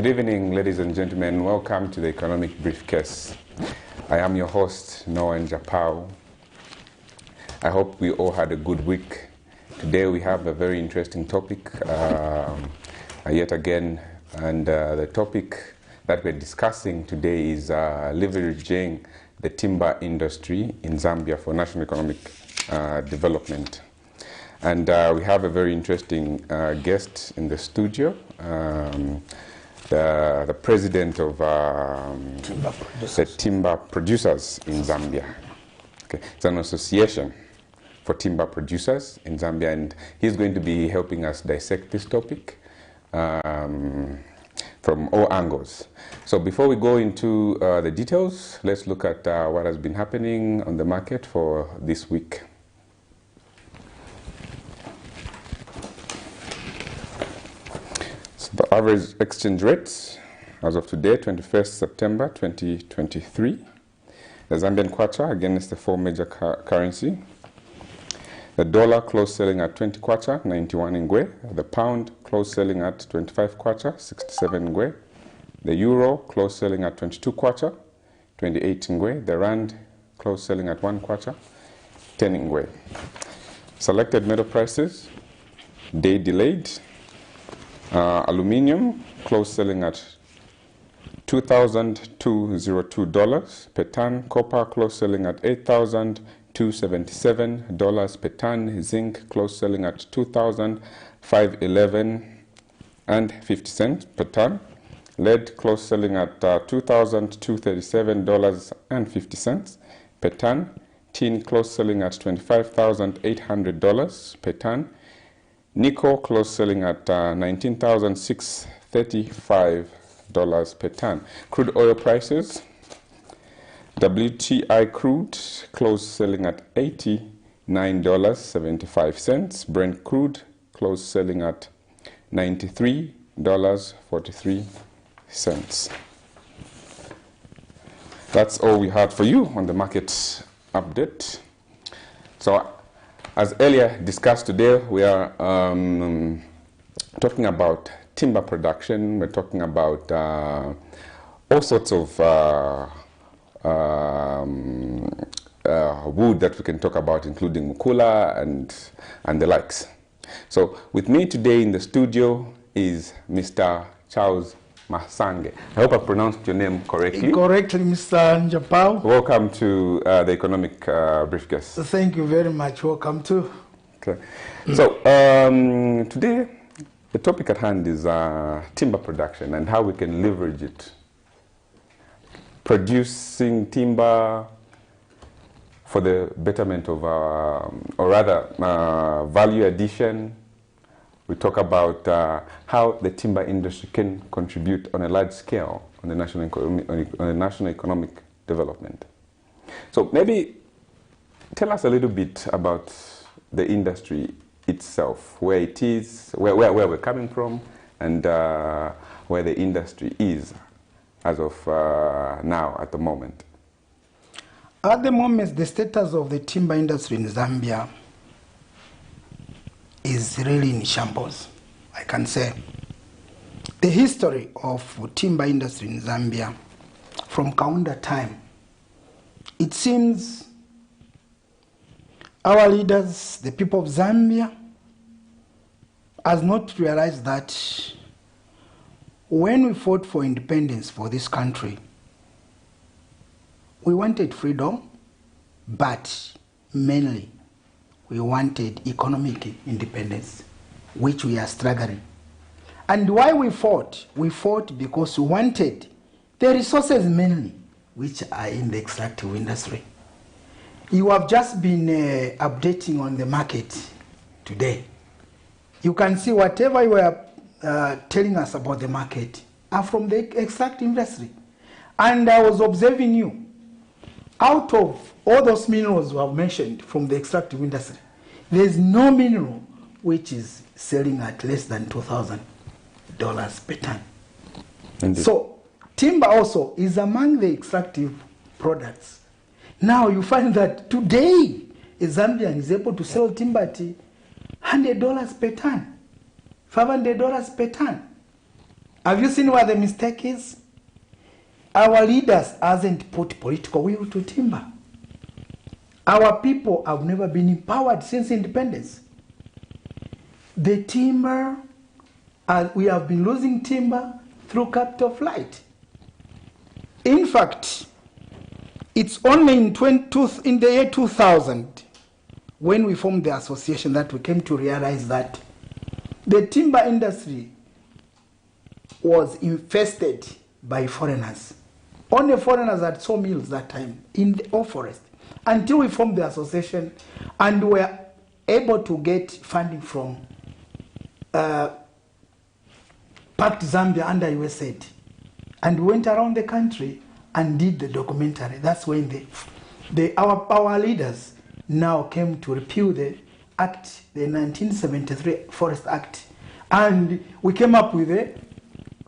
Good evening, ladies and gentlemen. Welcome to the Economic Briefcase. I am your host, Noah Njapau. I hope we all had a good week. Today we have a very interesting topic yet again, and the topic that we're discussing today is leveraging the timber industry in Zambia for national economic development. And we have a very interesting guest in the studio, the president of the timber producers in Zambia. Okay. It's an association for timber producers in Zambia, and he's going to be helping us dissect this topic from all angles. So before we go into the details, let's look at what has been happening on the market for this week. The average exchange rates as of today, 21st September 2023. The Zambian kwacha against the four major currency. The dollar closed selling at 20 kwacha, 91 ngwe. The pound closed selling at 25 kwacha, 67 ngwe. The euro closed selling at 22 kwacha, 28 ngwe. The rand closed selling at 1 kwacha, 10 ngwe. Selected metal prices, day delayed. Aluminium closed selling at $2,202 per ton. Copper closed selling at $8,277 per ton. Zinc closed selling at $2,511.50 per ton. Lead closed selling at $2,237.50 per ton. Tin closed selling at $25,800 per ton. Nickel closed selling at $19,635 per ton. Crude oil prices. WTI crude closed selling at $89.75. Brent crude closed selling at $93.43. That's all we had for you on the market update. So, as earlier discussed today, we are talking about timber production. We're talking about all sorts of wood that we can talk about, including mukula and the likes. So with me today in the studio is Mr. Charles MASANGE. I hope I pronounced your name correctly. Correctly, Mr. Njapau. Welcome to the Economic Briefcase. Thank you very much. Welcome too. Okay. So today, the topic at hand is timber production and how we can leverage it. Producing timber for the betterment of, or rather, value addition. We talk about how the timber industry can contribute on a large scale on the national economic development. So maybe tell us a little bit about the industry itself, where it is, where we're coming from, and where the industry is as of now at the moment. At the moment, the status of the timber industry in Zambia is really in shambles, I can say. The history of timber industry in Zambia from Kaunda time, it seems our leaders, the people of Zambia, has not realized that when we fought for independence for this country, we wanted freedom, but mainly we wanted economic independence, which we are struggling. And why we fought? We fought because we wanted the resources mainly, which are in the extractive industry. You have just been updating on the market today. You can see whatever you are telling us about the market are from the extractive industry. And I was observing you. Out of all those minerals you have mentioned from the extractive industry, there is no mineral which is selling at less than $2,000 per ton. Indeed. So timber also is among the extractive products. Now you find that today a Zambian is able to sell timber at $100 per ton, $500 per ton. Have you seen where the mistake is? Our leaders hasn't put political will to timber. Our people have never been empowered since independence. The timber, we have been losing timber through capital flight. In fact, it's only in the year 2000 when we formed the association that we came to realize that the timber industry was infested by foreigners. Only foreigners had sawmills that time in the old forest. Until we formed the association and were able to get funding from Pact Zambia under USAID. And we went around the country and did the documentary. That's when our leaders now came to repeal the Act, the 1973 Forest Act. And we came up with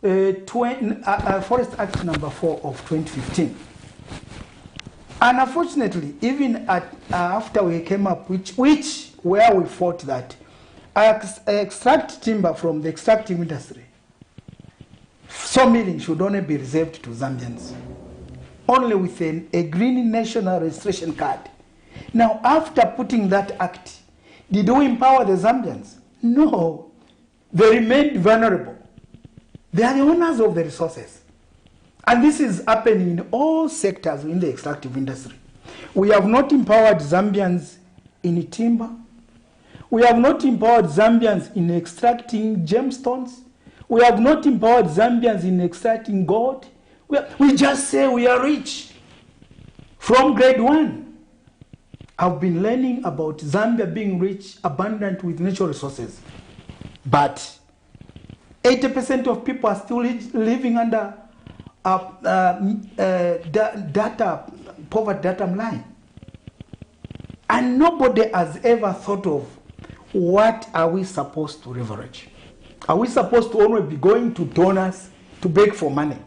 Forest Act number 4 of 2015. And unfortunately, even after we came up, where we fought that extract timber from the extractive industry, sawmilling should only be reserved to Zambians, only with a green national registration card. Now, after putting that act, did we empower the Zambians? No. They remained vulnerable. They are the owners of the resources. And this is happening in all sectors in the extractive industry. We have not empowered Zambians in timber. We have not empowered Zambians in extracting gemstones. We have not empowered Zambians in extracting gold. We just say we are rich. From grade 1, I've been learning about Zambia being rich, abundant with natural resources. But 80% of people are still living under poverty data line. And nobody has ever thought of what are we supposed to leverage. Are we supposed to only be going to donors to beg for money?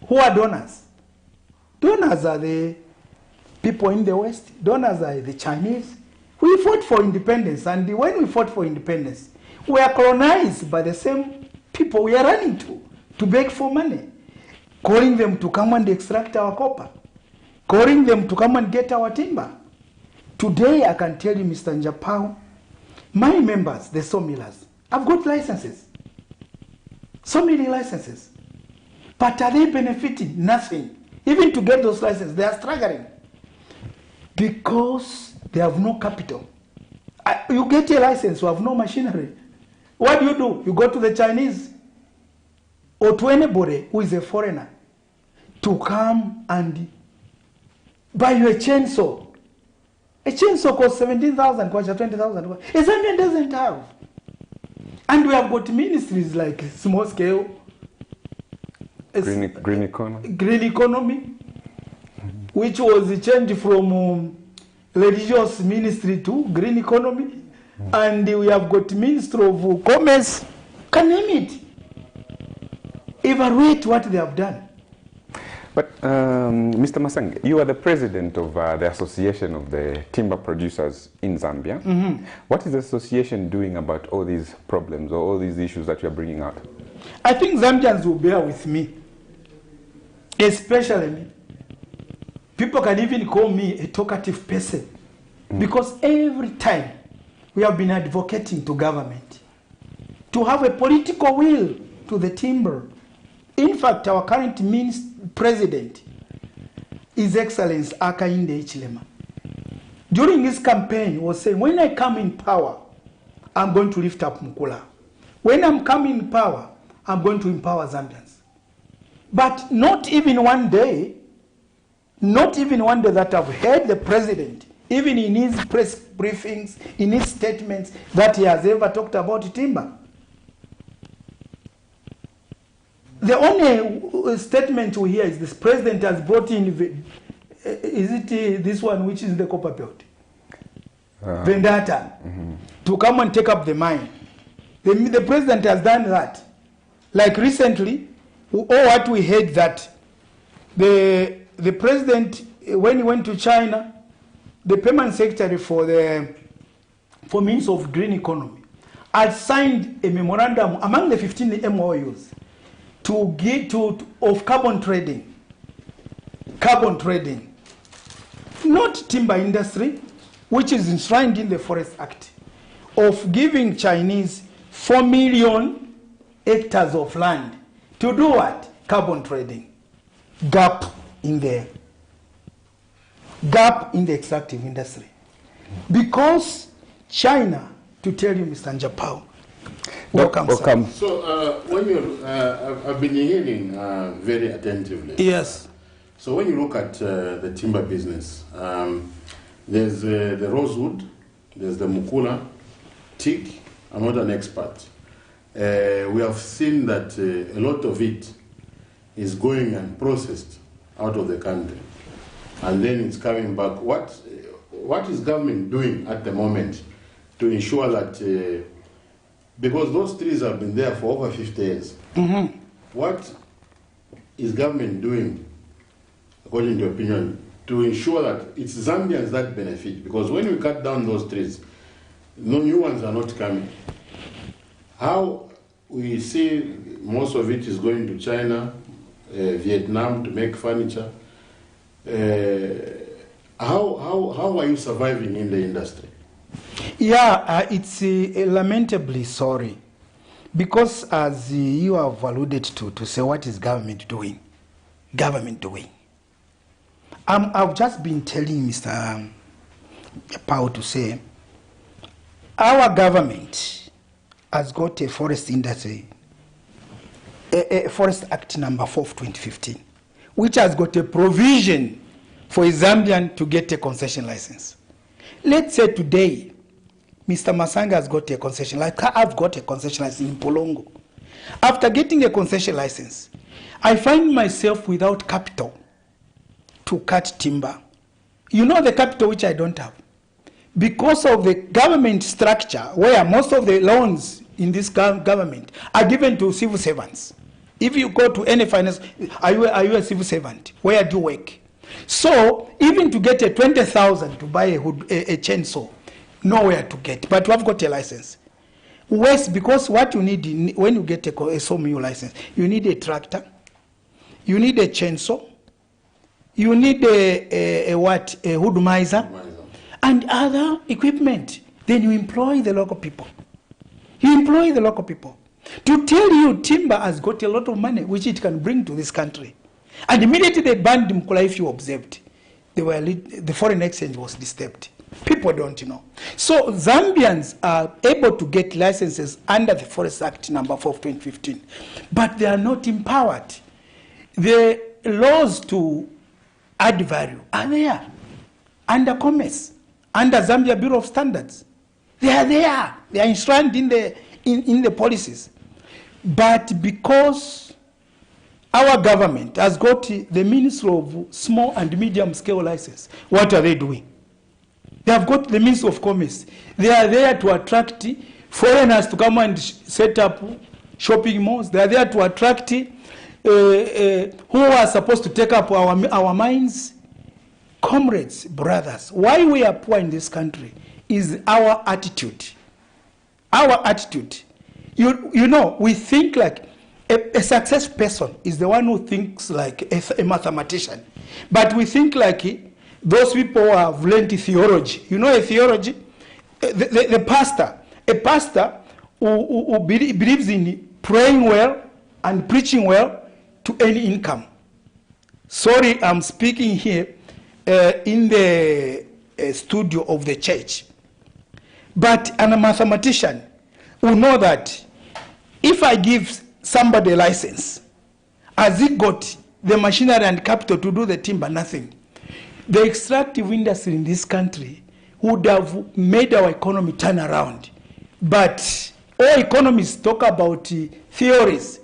Who are donors? Donors are the people in the West. Donors are the Chinese. We fought for independence, and when we fought for independence, we are colonized by the same people we are running to beg for money, calling them to come and extract our copper, calling them to come and get our timber. Today, I can tell you, Mr. Njapau, my members, the sawmillers, have got licenses, sawmilling licenses. But are they benefiting? Nothing. Even to get those licenses, they are struggling because they have no capital. You get a license, you have no machinery. What do? You go to the Chinese or to anybody who is a foreigner to come and buy you a chainsaw. A chainsaw costs 17,000, costs 20,000. A Zambian doesn't have. And we have got ministries like small scale, green economy. Green economy, which was changed from religious ministry to green economy. And we have got Ministry of Commerce. Can name it. Evaluate what they have done. But Mr. Masange, you are the president of the Association of the Timber Producers in Zambia. Mm-hmm. What is the association doing about all these problems or all these issues that you are bringing out? I think Zambians will bear with me, especially me. People can even call me a talkative person, because every time we have been advocating to government to have a political will to the timber. In fact, our current president, His Excellency Hakainde Hichilema, during his campaign was saying, when I come in power, I'm going to lift up Mukula. When I'm coming in power, I'm going to empower Zambians. But not even one day that I've heard the president, even in his press briefings, in his statements, that he has ever talked about timber. The only statement we hear is this president has brought in, is it this one which is the copper belt? Vendetta, to come and take up the mine. The president has done that. Like recently, what we heard that the president, when he went to China, the permanent secretary for means of green economy had signed a memorandum among the 15 MOUs of carbon trading. Carbon trading. Not timber industry, which is enshrined in the Forest Act, of giving Chinese 4 million hectares of land to do what? Carbon trading. Gap in the extractive industry. Because China, to tell you, Mr. Njapao, welcome. So when you, I've been hearing very attentively. Yes. So when you look at the timber business, there's the rosewood, there's the mukula, teak. I'm not an expert. We have seen that a lot of it is going and processed out of the country, and then it's coming back. What is government doing at the moment to ensure that, because those trees have been there for over 50 years, what is government doing, according to your opinion, to ensure that it's Zambians that benefit? Because when we cut down those trees, no new ones are not coming. How we see most of it is going to China, Vietnam to make furniture. How are you surviving in the industry? Yeah, it's lamentably sorry, because as you have alluded to say, what is government doing? I've just been telling Mr. Pao to say, our government has got a forest industry, a Forest Act number 4 of 2015, which has got a provision for a Zambian to get a concession license. Let's say today, Mr. MASANGE has got a concession license. I've got a concession license in Polongo. After getting a concession license, I find myself without capital to cut timber. You know the capital which I don't have. Because of the government structure, where most of the loans in this government are given to civil servants. If you go to any finance, are you a civil servant? Where do you work? So even to get a 20,000 to buy a chainsaw, nowhere to get. But we have got a license. West, because what you need when you get a sawmill license, you need a tractor, you need a chainsaw, you need a wood miser, and other equipment. Then you employ the local people. To tell you, timber has got a lot of money which it can bring to this country. And immediately they banned Mukula, if you observed, the foreign exchange was disturbed. People don't know. So Zambians are able to get licenses under the Forest Act number 4 of 2015, but they are not empowered. The laws to add value are there under commerce, under Zambia Bureau of Standards. They are there. They are enshrined in the policies. But because our government has got the Ministry of Small and Medium Scale License, what are they doing? They have got the Ministry of Commerce. They are there to attract foreigners to come and set up shopping malls. They are there to attract who are supposed to take up our mines. Comrades, brothers, why we are poor in this country is our attitude. Our attitude. You know, we think like a success person is the one who thinks like a mathematician. But we think like those people who have learned theology. You know a theology? A pastor who believes in praying well and preaching well to earn income. Sorry, I'm speaking here in the studio of the church. But a mathematician will know that if I give somebody a license, has he got the machinery and capital to do the timber? Nothing. The extractive industry in this country would have made our economy turn around. But all economists talk about theories.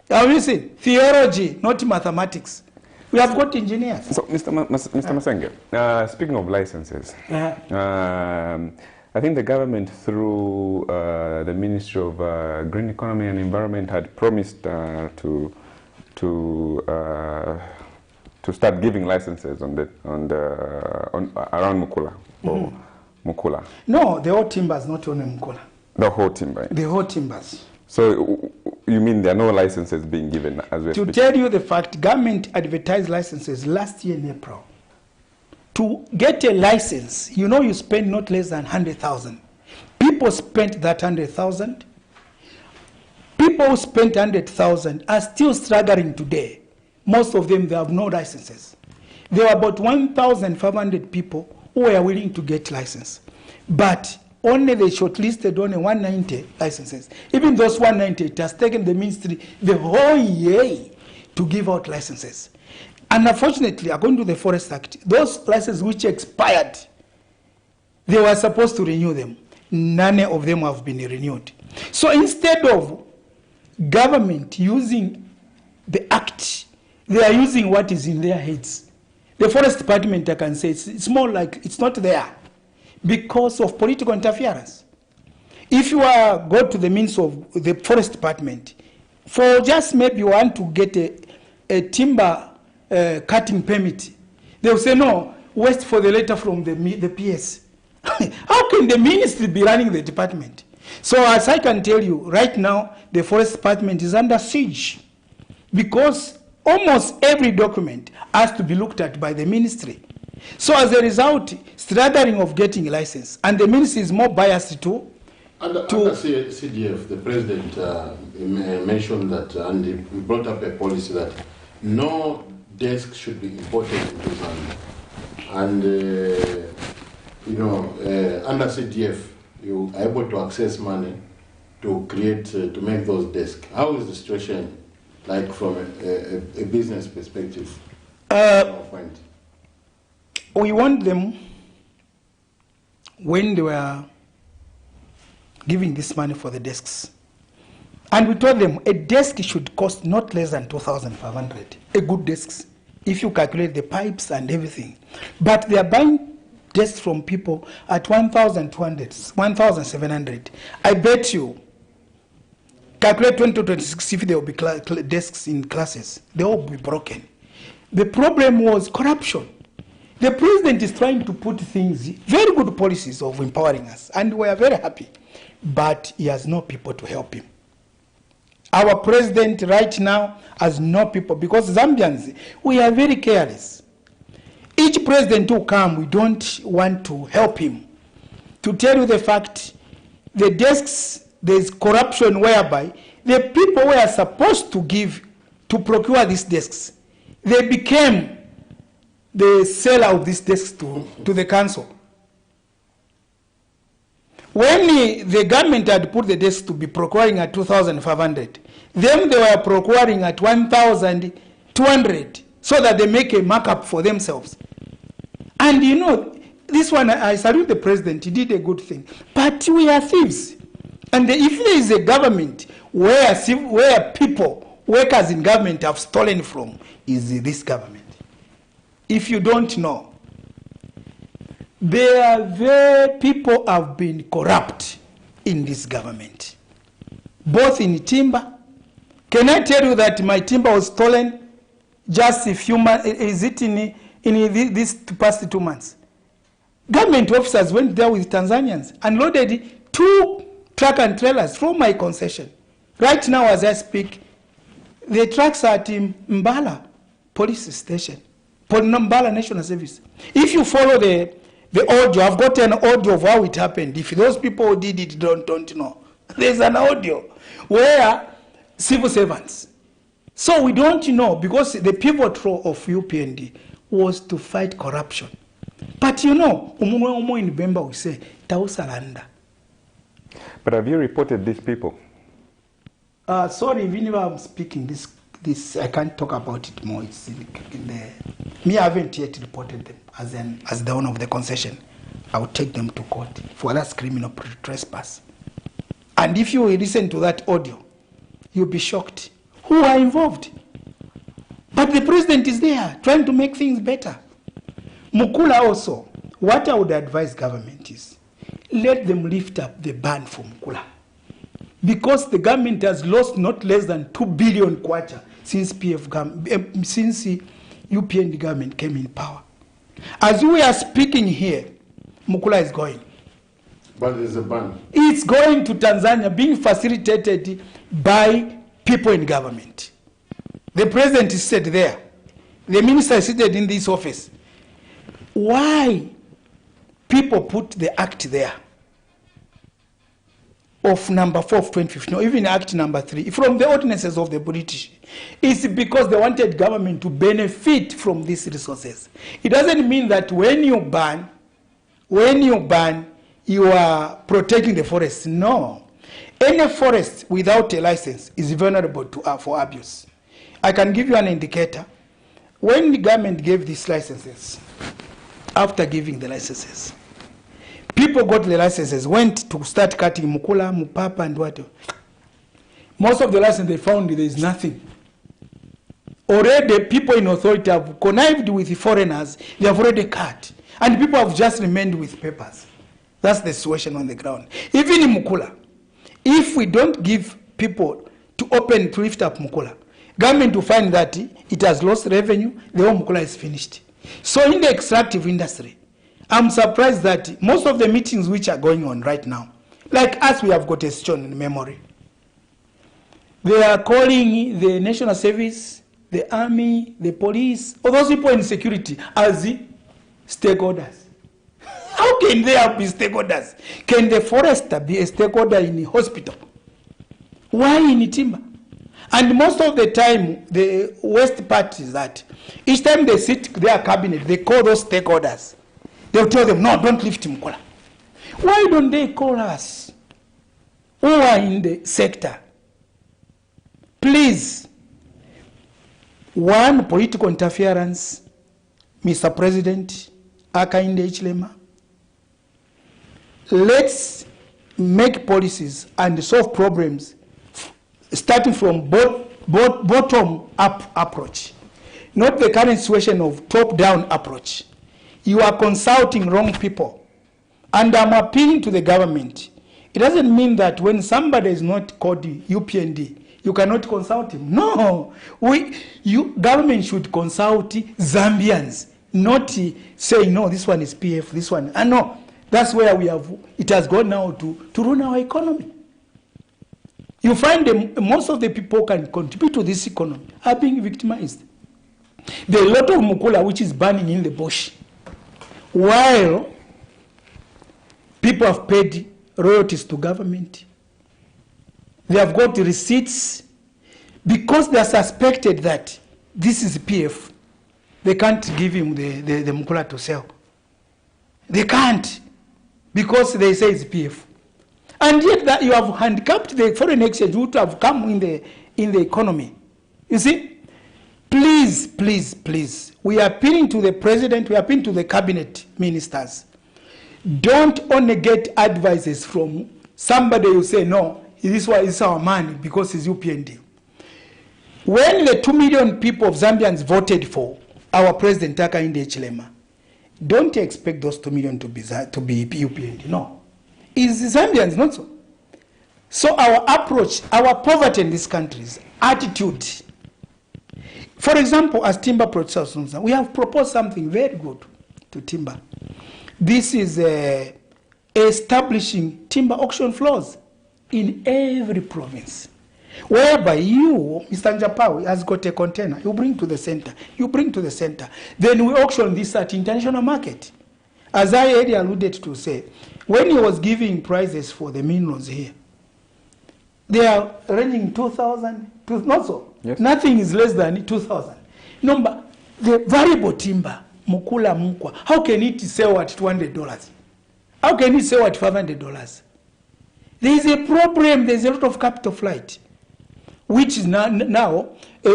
Have you seen? Theology, not mathematics. We have got engineers. So, Mr. Masenge, speaking of licenses, I think the government through the Ministry of Green Economy and Environment had promised to start giving licenses around Mukula or Mukula. No, the whole timber is not only Mukula. The whole timber. The whole timbers. So You mean there are no licenses being given as we To speak? tell you the fact, government advertised licenses last year in April. To get a license, you know you spend not less than 100,000. People spent that 100,000. People who spent 100,000 are still struggling today. Most of them, they have no licenses. There were about 1,500 people who were willing to get license. But only they shortlisted only 190 licenses. Even those 190, it has taken the ministry the whole year to give out licenses. And unfortunately, according to the Forest Act, those licenses which expired, they were supposed to renew them. None of them have been renewed. So instead of government using the act, they are using what is in their heads. The Forest Department, I can say, it's more like it's not there because of political interference. If you go to the means of the Forest Department, for just maybe you want to get a timber cutting permit, they will say, no, wait for the letter from the PS. How can the ministry be running the department? So as I can tell you, right now, the Forest Department is under siege because almost every document has to be looked at by the ministry. So as a result, struggling of getting a license, and the ministry is more biased to... Under CDF, the president mentioned that, and he brought up a policy that no desk should be imported into Zambia. And, under CDF, you are able to access money to create, to make those desks. How is the situation like from a business perspective? We want them, when they were giving this money for the desks, and we told them a desk should cost not less than 2,500, a good desk, if you calculate the pipes and everything. But they are buying desks from people at 1,200, 1,700. I bet you, calculate 2026, if there will be desks in classes, they will be broken. The problem was corruption. The president is trying to put things, very good policies of empowering us, and we are very happy, but he has no people to help him. Our president right now has no people, because Zambians, we are very careless. Each president who comes, we don't want to help him. To tell you the fact, the desks, there's corruption whereby the people who are supposed to give, to procure these desks, they became the seller of these desks to the council. When the government had put the desks to be procuring at 2,500, then they were procuring at 1,200 so that they make a markup for themselves. And you know, this one, I salute the president, he did a good thing. But we are thieves. And if there is a government where people, workers in government have stolen from, is this government. If you don't know, people have been corrupt in this government, both in timber. Can I tell you that my timber was stolen just a few months? Is it in these past 2 months? Government officers went there with Tanzanians and loaded 2 truck and trailers from my concession. Right now, as I speak, the trucks are at Mbala police station, Mbala National Service. If you follow the audio, I've got an audio of how it happened. If those people who did it don't know, there's an audio where civil servants. So we don't know, because the pivot role of UPND was to fight corruption. But you know, in Bemba we say, Tausalanda. But have you reported these people? Sorry, whenever I'm speaking this I can't talk about it more. It's me, I haven't yet reported them as the owner of the concession. I will take them to court for that's criminal trespass. And if you listen to that audio, you'll be shocked. Who are involved? But the president is there trying to make things better. Mukula also, what I would advise government is, let them lift up the ban for Mukula. Because the government has lost not less than 2 billion kwacha since since the UPND government came in power. As we are speaking here, Mukula is going. But there's a ban. It's going to Tanzania, being facilitated by people in government. The president is seated there. The minister is seated in this office. Why people put the act there of number 4 of 2015, or even act number 3, from the ordinances of the British? It's because they wanted government to benefit from these resources. It doesn't mean that when you ban, you are protecting the forest. No. Any forest without a license is vulnerable to for abuse. I can give you an indicator. When the government gave these licenses, after giving the licenses, people got the licenses, went to start cutting mukula, mupapa, and what. Most of the licenses they found there is nothing. Already people in authority have connived with the foreigners, they have already cut. And people have just remained with papers. That's the situation on the ground. Even in mukula, if we don't give people to lift up mukula, government will find that it has lost revenue, the whole mukula is finished. So in the extractive industry, I'm surprised that most of the meetings which are going on right now, like us, we have got a stone in memory. They are calling the national service, the army, the police, all those people in security as the stakeholders. How can they be stakeholders? Can the forester be a stakeholder in the hospital? Why in timber? And most of the time, the worst part is that each time they sit their cabinet, they call those stakeholders. They'll tell them, no, don't lift Mkola. Why don't they call us who are in the sector? Please, one, political interference, Mr. President, Akainde Ichilema. Let's make policies and solve problems starting from bottom-up approach, not the current situation of top-down approach. You are consulting wrong people. And I'm appealing to the government. It doesn't mean that when somebody is not called UPND, you cannot consult him. No. Government should consult Zambians, not say, no, this one is PF, this one. And no, that's where it has gone now to run our economy. You find most of the people who can contribute to this economy are being victimized. There are a lot of mukula which is burning in the bush, while people have paid royalties to government. They have got receipts because they are suspected that this is PF. They can't give him the mukula to sell. They can't because they say it's PF. And yet that you have handicapped the foreign exchange which have come in the economy. You see? Please, please, please. We are appealing to the president, we are appealing to the cabinet ministers. Don't only get advices from somebody who say, no, this is our money because it's UPND. When the 2 million people of Zambians voted for our president, Akainde Ichilema, don't expect those 2 million to be UPND. No. It's Zambians, not so. So our approach, our poverty in these countries, attitude. For example, as timber producers, we have proposed something very good to timber. This is establishing timber auction floors in every province, whereby you, Mr. Njapawi, has got a container, you bring to the center, then we auction this at international market. As I already alluded to say, when he was giving prices for the minerals here, they are ranging 2,000, not so. Yes. Nothing is less than 2,000. Number, the variable timber, mukula mukwa, how can it sell at $200? How can it sell at $500? There is a problem, there is a lot of capital flight, which is now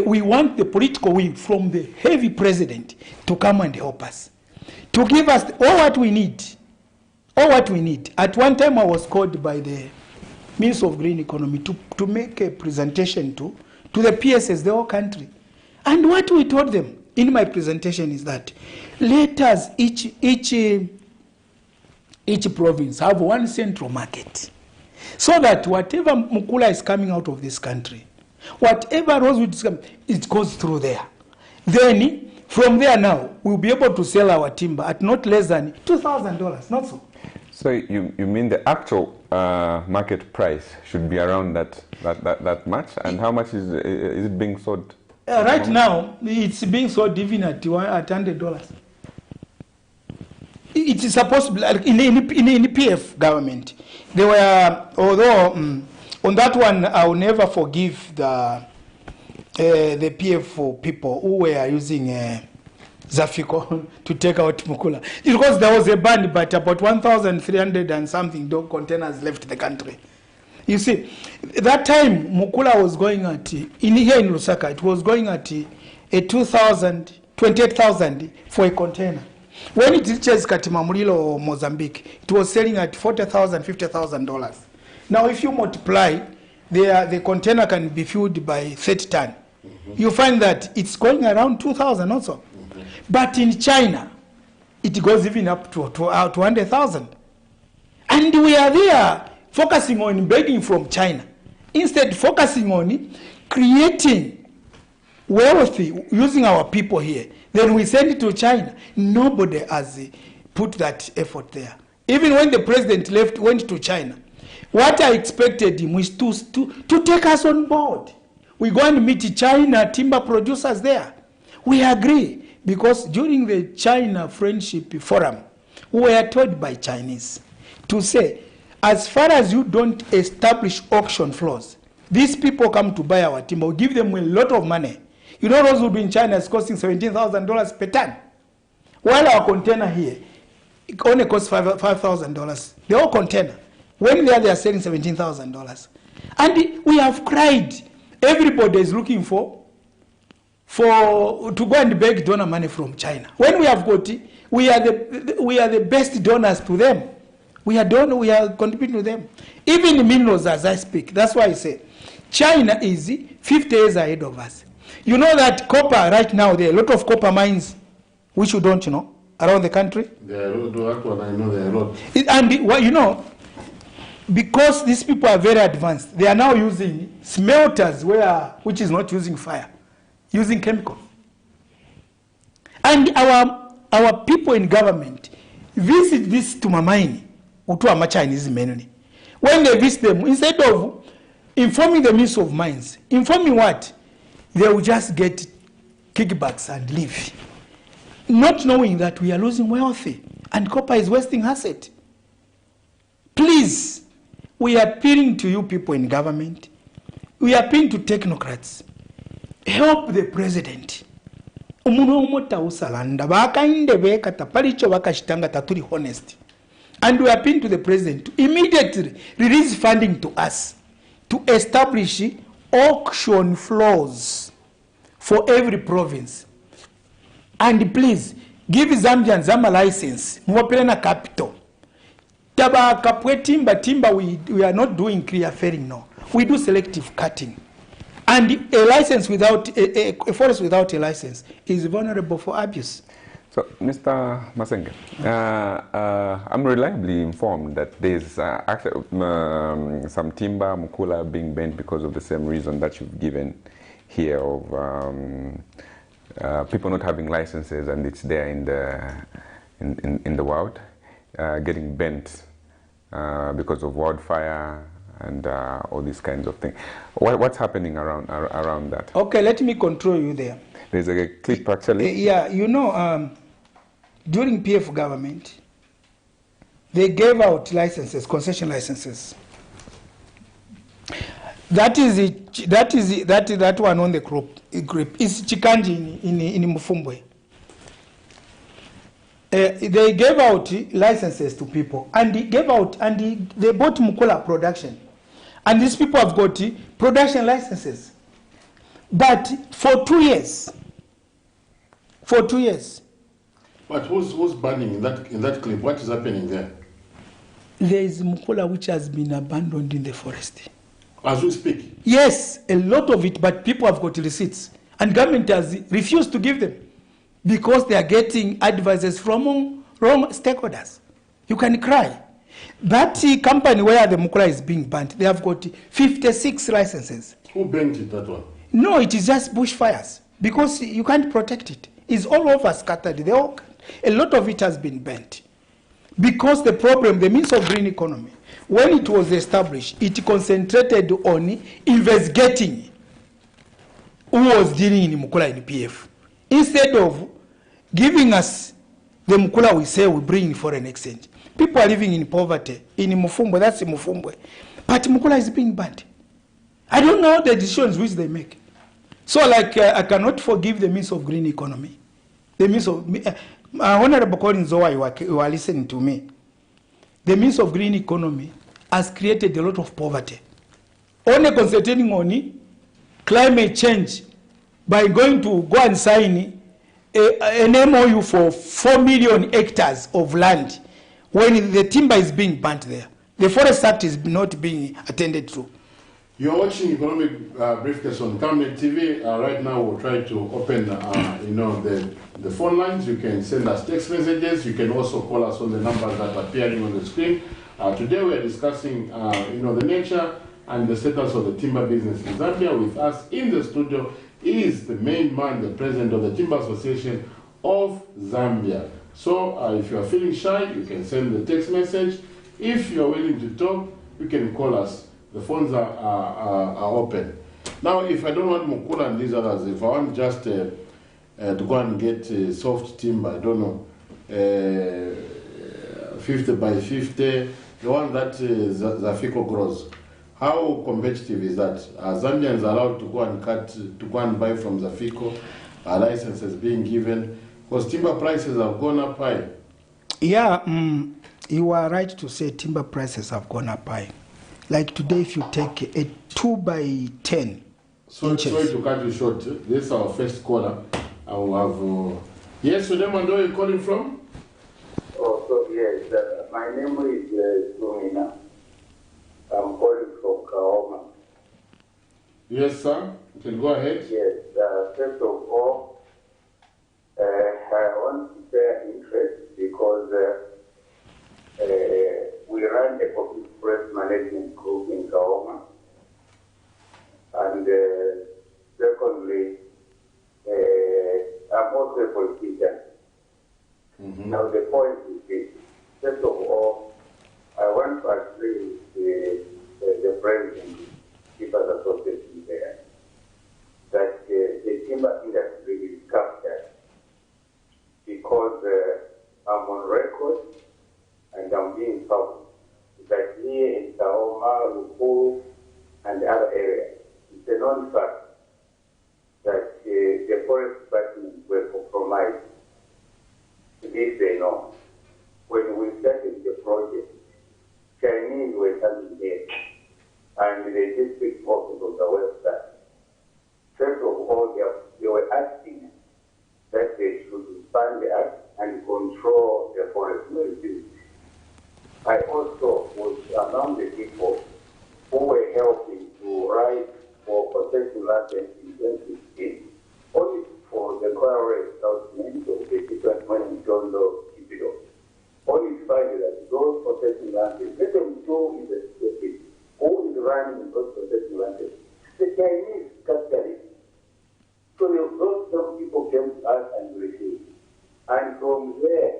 we want the political will from the heavy president to come and help us, to give us all what we need. All what we need. At one time I was called by the Minister of Green Economy to make a presentation to the PSS, the whole country. And what we told them in my presentation is that let us, each province have one central market, so that whatever mukula is coming out of this country, whatever rosewood is coming, it goes through there. Then from there now, we'll be able to sell our timber at not less than $2,000, not so. So you mean the actual market price should be around that much? And how much is it being sold? Right now, it's being sold even at $100. It is supposed to be like in the PF government. They were, although on that one, I will never forgive the PF for people who were using Zafiko to take out Mukula. Because there was a ban, but about 1,300 and something dog containers left the country. You see, that time Mukula was going at, here in Lusaka, it was going at a 28,000 for a container. When it reaches Katimamulilo or Mozambique, it was selling at $40,000, $50,000. Now, if you multiply, the container can be filled by 30 tons. You find that it's going around 2,000 also. But in China, it goes even up to 200,000. And we are there focusing on begging from China, instead focusing on creating wealth using our people here. Then we send it to China. Nobody has put that effort there. Even when the president went to China, what I expected him was to take us on board. We go and meet China timber producers there. We agree, because during the China Friendship Forum, we were told by Chinese to say, as far as you don't establish auction floors, these people come to buy our timber, we give them a lot of money. You know, rosewood in China is costing $17,000 per ton. While our container here, it only costs $5,000. The whole container. When they are selling $17,000. And we have cried. Everybody is looking to go and beg donor money from China. When we have got it, we are the best donors to them. We are contributing to them. Even the minerals, as I speak. That's why I say China is 50 years ahead of us. You know that copper right now, there are a lot of copper mines which you don't know around the country. There are that one I know there are a lot. And you know, because these people are very advanced, they are now using smelters which is not using fire, using chemical. And our people in government visit this to my mine, Utuama Chinese mainly. When they visit them, instead of informing the Minister of Mines, informing what? They will just get kickbacks and leave, not knowing that we are losing wealthy and copper is wasting asset. Please, we are appealing to you people in government. We are appealing to technocrats. Help the president. Honest. And we are appealing to the president to immediately release funding to us to establish auction floors for every province. And please, give Zambians a license. Mwapelena capital. Taba kapwe timber, we are not doing clear felling, no. We do selective cutting. And a license without, a forest without a license is vulnerable for abuse. So, Mr. MASANGE, I'm reliably informed that there's actually some timber, Mukula, being banned because of the same reason that you've given here of people not having licenses, and it's there in the world, getting bent because of wildfire and all these kinds of things. What's happening around that? Okay, let me control you there. There's a clip actually. Yeah, you know, during PF government, they gave out licenses, concession licenses. That is it. That one on the group. It's Chikanji in Mufumbwe. They gave out licenses to people, and they bought Mukula production, and these people have got production licenses. But for 2 years. But who's banning in that clip? What is happening there? There is Mukula which has been abandoned in the forest. As we speak? Yes, a lot of it, but people have got receipts. And government has refused to give them because they are getting advices from wrong stakeholders. You can cry. That company where the Mukula is being banned, they have got 56 licenses. Who banned it, that one? No, it is just bushfires because you can't protect it. It's all over scattered. A lot of it has been banned. Because the problem, the means of green economy, when it was established, it concentrated on investigating who was dealing in Mukula in PF. Instead of giving us the Mukula we say we bring in foreign exchange. People are living in poverty. In Mufumbwe, that's in Mufumbwe. But Mukula is being banned. I don't know the decisions which they make. So like, I cannot forgive the means of green economy. The means of, Honorable Colin Zoa, you are listening to me. The means of green economy has created a lot of poverty. Only concentrating on climate change by going to go and sign an MOU for 4 million hectares of land when the timber is being burnt there. The Forest Act is not being attended to. You're watching Economic Briefcase on Cabinet TV. Right now, we'll try to open, the phone lines. You can send us text messages. You can also call us on the numbers that are appearing on the screen. Today, we are discussing, the nature and the status of the timber business in Zambia. With us in the studio is the main man, the president of the Timber Association of Zambia. So, if you are feeling shy, you can send the text message. If you are willing to talk, you can call us. The phones are open. Now, if I don't want Mukula and these others, if I want just to go and get soft timber, I don't know, 50 by 50, the one that Zafiko grows, how competitive is that? Are Zambians allowed to go and buy from Zafiko? Are licenses being given? Because timber prices have gone up high. Yeah, you are right to say timber prices have gone up high. Like today, if you take a 2 by 10 inches. Sorry to cut you short. This is our first caller. I will have. Yes, so then, where are you calling from? Oh, so yes, my name is Lumina. I'm calling from Kaoma. Yes, sir. You can go ahead. Yes, first of all, I want to share interest because we run a public press management group in Kaoma. And secondly, I'm also a politician. Mm-hmm. Now the point is this. First of all, I want to agree with the president, Timber Association there, that the timber industry is captured because I'm on record and I'm being published that here in Kaoma, Lukuru, and other areas, it's a known fact that the forest department were compromised. This they know. When we started the project, Chinese were coming here, and the district office on the website. First of all, they were asking that they should expand the act and control the forest well-being. I also was among the people who were helping to write for protecting land in 2016, only for the correct announcement of the different money John Doe Kipido. Only to find that those protecting land, let them go in the state. Who is running those protecting land? The Chinese captured it. So those people came to us and refused. And from there,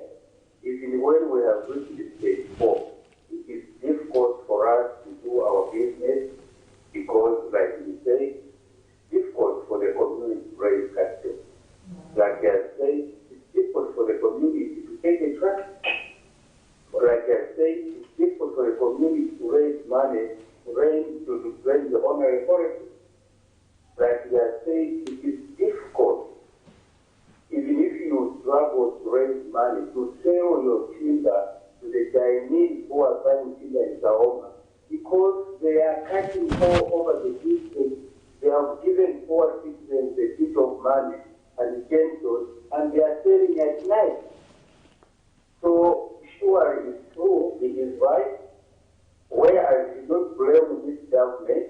even when we have reached the stage 4, it is difficult for us to do our business because, like you say, it's difficult for the community to raise capital. Like I say, it's difficult for the community to take a trust. Like I say, it's difficult for the community to raise money, to raise the honorary authority. Like I say, it is difficult. Even if you struggle to raise money, to sell your timber to the Chinese who are buying timber in Kaoma, because they are cutting all over the distance, they have given poor citizens a bit of money and utensils, and they are selling at night. So, sure, it is true, it is right. Where I should not blame this government,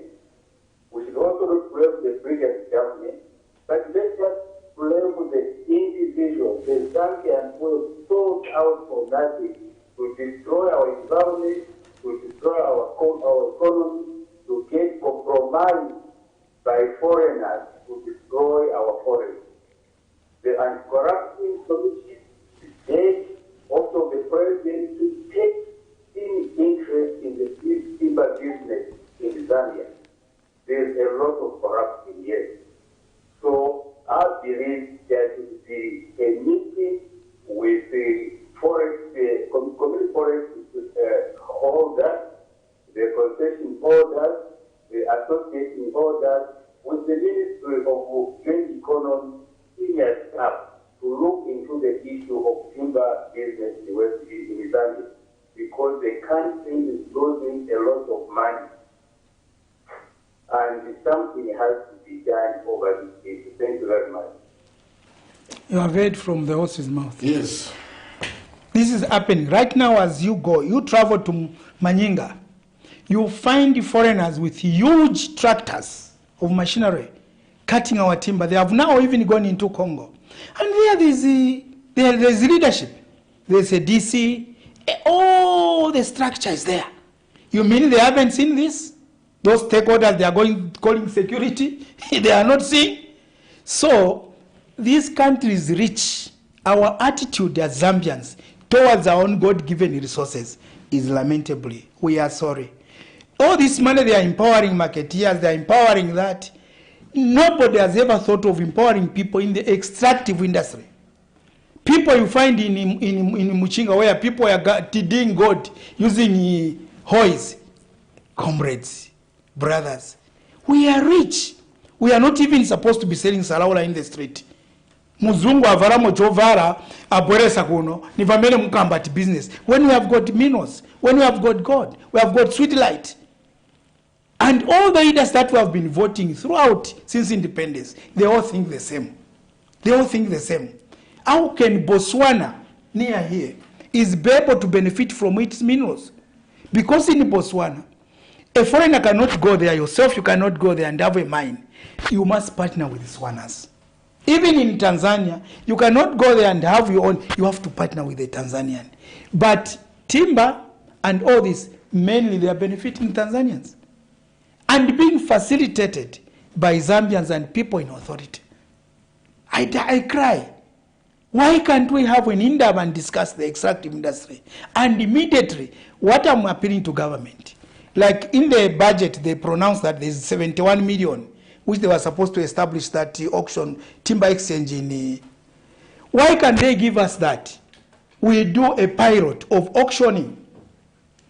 we should also not blame the previous government, but let's just blame the individuals, the Zambians who have sold out for nothing to destroy our environment, to destroy our economy, to get compromised by foreigners to destroy our forests. The Anti-Corruption Commission, the also the president lot of corruption here. So I believe there should be a meeting with the community forest holders, the concession holders, the association holders, with the Ministry of Trade Economy senior staff to look into the issue of timber business in Zambia, because the country is losing a lot of money. And something has to be done over this issue. Thank you very much. You have heard from the horse's mouth. Yes. This is happening. Right now as you go, you travel to Manyinga, you find foreigners with huge tractors of machinery cutting our timber. They have now even gone into Congo. And there's leadership. There's a DC. All the structure is there. You mean they haven't seen this? Those stakeholders, they are calling security. They are not seeing. So this country is rich. Our attitude as Zambians towards our own God-given resources is lamentably. We are sorry. All this money they are empowering marketeers, they are empowering that. Nobody has ever thought of empowering people in the extractive industry. People you find in Muchinga where people are digging gold using hoes. Comrades, brothers, we are rich. We are not even supposed to be selling salaula in the street. Muzungu avara mochovara aboresa kuno nivamene mukambati business. When we have got minerals, when we have got God, we have got sweet light. And all the leaders that we have been voting throughout since independence, they all think the same. They all think the same. How can Botswana, near here, is be able to benefit from its minerals? Because in Botswana, a foreigner cannot go there, yourself you cannot go there and have a mine. You must partner with Swanas. Even in Tanzania, you cannot go there and have your own, you have to partner with the Tanzanian. But timber and all this, mainly they are benefiting Tanzanians. And being facilitated by Zambians and people in authority. I cry. Why can't we have an in-depth and discuss the extractive industry? And immediately, what I'm appealing to government, like in the budget, they pronounced that there's 71 million, which they were supposed to establish that auction, timber exchange in. Why can't they give us that? We do a pilot of auctioning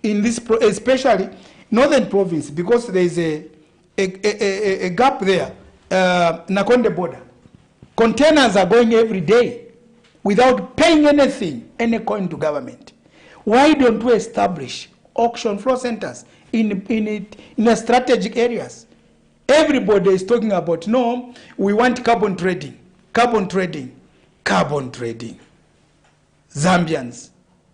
in this, especially northern province, because there is a gap there, Nakonde border. Containers are going every day without paying anything, any coin to government. Why don't we establish auction floor centers in strategic areas? Everybody is talking about, no, we want carbon trading, carbon trading, carbon trading. Zambians,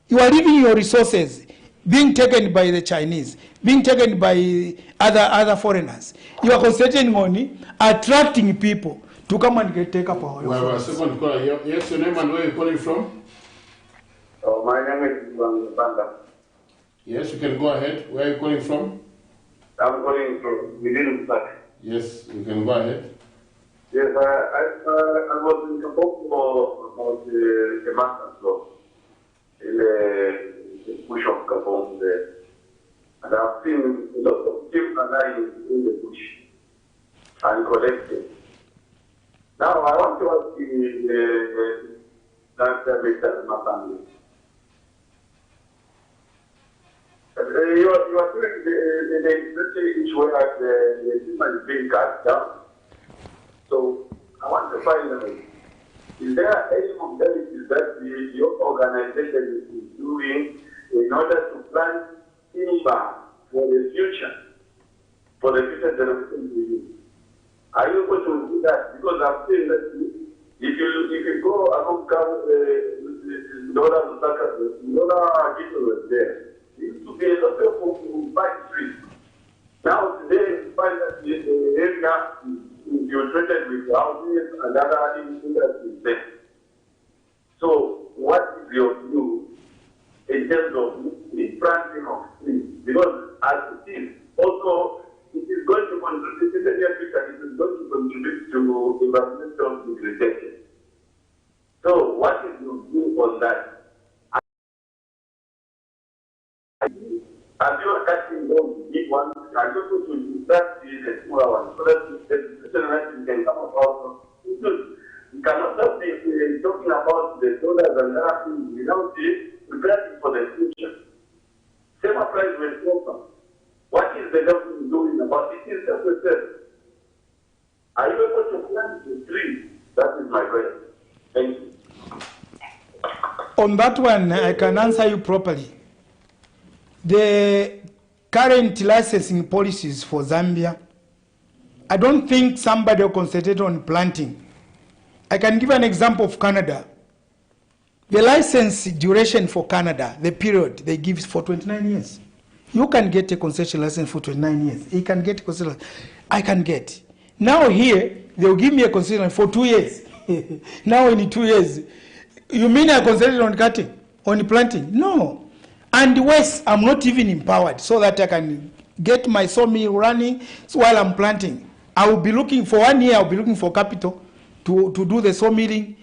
you are leaving your resources being taken by the Chinese, being taken by other foreigners. You are concentrating on attracting people to come and take up our resources. Second caller. Yes, your name and where you're calling from? Oh, my name is Banda. Yes, you can go ahead. Where are you calling from? I'm calling from within Lusaka. Yes, you can go ahead. Yes, I was in Kapoor about a month ago in the bush of Kapoor there. And I've seen a lot of timber lying in the bush and collected. Now I want to ask you that Mr. MASANGE. You are doing the issue where the timber is being cut down. So I want to find out, is there any modalities that your organization is doing in order to plant timber for the future generation? Are you going to do that? Because I'm saying that if you go along Lola people was there. It used to be a lot of bike streets. Now today you find that the area infiltrated with houses and other industries there. So what is your view in terms of the planting of trees? Because as it is, also it is going to contribute in the near future, it is going to contribute to environmental degradation. So what is your view on that? As you are cutting those big ones, are you going to start be the smaller one, so that the generation can come about. We cannot just be talking about the dollars and other things without preparing for the future. Same applies with copper. What is the government doing about it? It's just a step. Are you able to plant the tree? That is my question. Thank you. On that one, I can answer you properly. The current licensing policies for Zambia, I don't think somebody will concentrate on planting. I can give an example of Canada. The license duration for Canada, the period they give is for 29 years. You can get a concession license for 29 years. You can get a concession license. I can get. Now here, they'll give me a concession for 2 years. Now in 2 years. You mean I concentrate on cutting, on planting? No. And West, I'm not even empowered so that I can get my sawmill running while I'm planting. I will be looking for 1 year, I'll be looking for capital to do the sawmilling.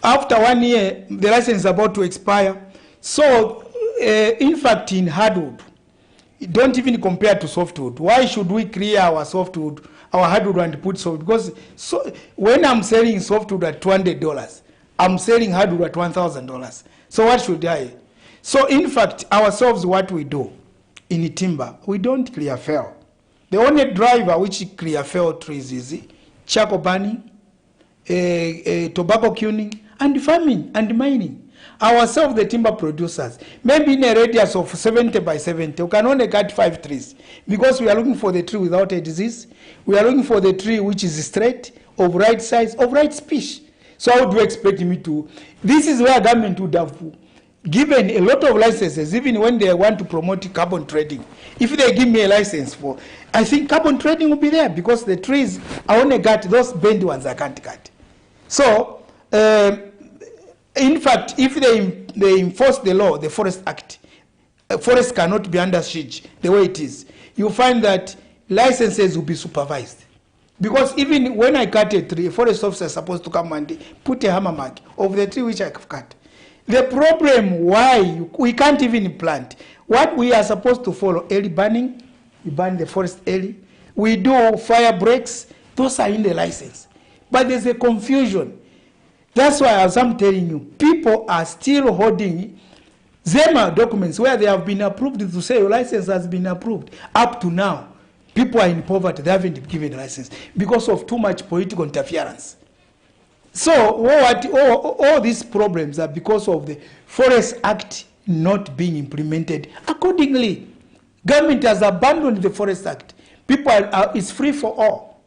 After 1 year, the license is about to expire. So, in fact, in hardwood, don't even compare to softwood. Why should we clear our softwood, our hardwood, and put softwood? Because when I'm selling softwood at $200, I'm selling hardwood at $1,000. So what should I? So in fact, ourselves, what we do in timber, we don't clear fell. The only driver which clear fell trees is charcoal burning, tobacco cuning, and farming and mining. Ourselves, the timber producers, maybe in a radius of 70 by 70, we can only cut 5 trees because we are looking for the tree without a disease. We are looking for the tree which is straight, of right size, of right species. So how do you expect me to? This is where government would have given a lot of licenses, even when they want to promote carbon trading. If they give me a license for, I think carbon trading will be there because the trees I only cut, those bent ones I can't cut. So, in fact, if they enforce the law, the Forest Act, forest cannot be under siege the way it is. You find that licenses will be supervised. Because even when I cut a tree, a forest officer is supposed to come and put a hammer mark of the tree which I have cut. The problem why we can't even plant, what we are supposed to follow, early burning, we burn the forest early. We do fire breaks, those are in the license. But there's a confusion. That's why, as I'm telling you, people are still holding ZAMBIA documents where they have been approved to say your license has been approved. Up to now, people are in poverty, they haven't given a license because of too much political interference. So all these problems are because of the Forest Act not being implemented accordingly. Government has abandoned the Forest Act. People it's free for all.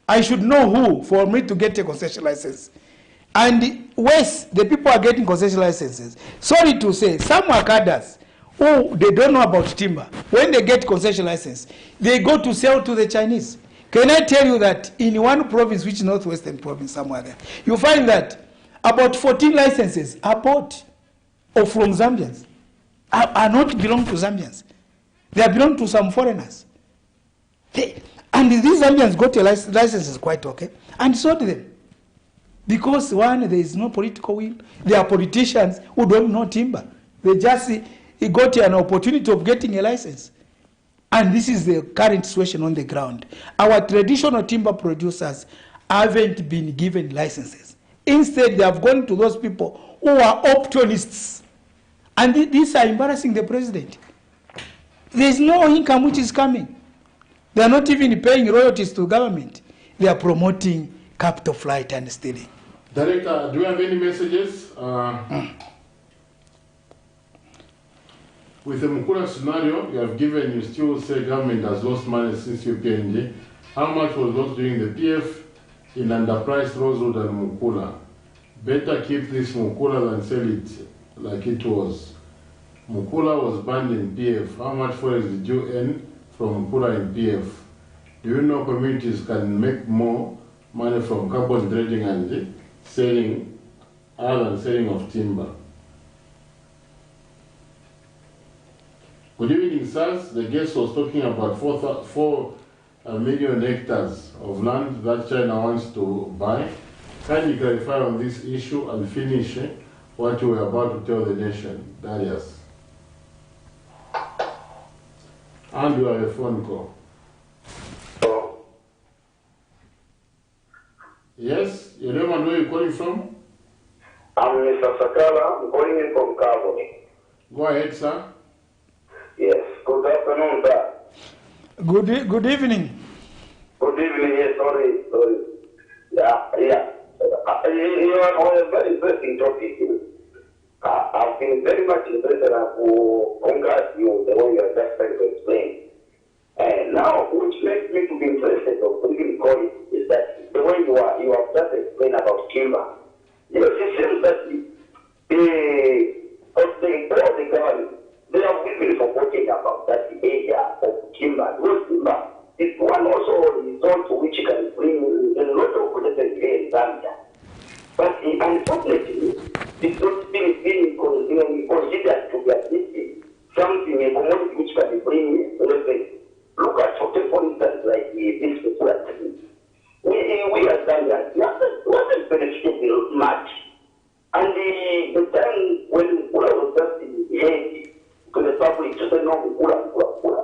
I should know who for me to get a concession license. And West, the people are getting concession licenses. Sorry to say, some workers who they don't know about timber, when they get concession license, they go to sell to the Chinese. Can I tell you that in one province, which is northwestern province somewhere there, you find that about 14 licenses are bought or from Zambians, are not belong to Zambians. They belong to some foreigners. And these Zambians got a licenses quite okay and sold them. Because one, there is no political will. There are politicians who don't know timber. They just got an opportunity of getting a license. And this is the current situation on the ground. Our traditional timber producers haven't been given licenses. Instead, they have gone to those people who are opportunists. And these are embarrassing the president. There is no income which is coming. They are not even paying royalties to government. They are promoting capital flight and stealing. Director, do you have any messages? With the Mukula scenario, you have given, you still say government has lost money since UPNG. How much was lost during the PF in underpriced rosewood and Mukula? Better keep this Mukula than sell it like it was. Mukula was banned in PF. How much forest did you earn from Mukula in PF? Do you know communities can make more money from carbon trading and selling, other than selling of timber? Good evening, sirs. The guest was talking about 4 million hectares of land that China wants to buy. Can you clarify on this issue and finish what you were about to tell the nation? Darius. And you have a phone call. Yes, your name and where you're calling from? I'm Mr. Sakala. I'm calling in from Carbon. Go ahead, sir. Yes. Good afternoon, sir. Good evening. Good evening. Yes, sorry. Yeah. You are on a very interesting topic. I've been very much interested and congrats you the way you are just trying to explain. And now, which makes me to be interested of really calling is that the way you have just explained about timber. Yes, it seems that the government, they have really forgotten about that area of timber. Those timber is one also resort to which can bring a lot of potential here in Zambia. But unfortunately, it's not being considered to be assisting something, a commodity which can bring revenue. Look at, for instance, like this particular thing. We are Zambia, wasn't benefited much. And the time when Mukula was just in the head to the public, to say, no, Mukula.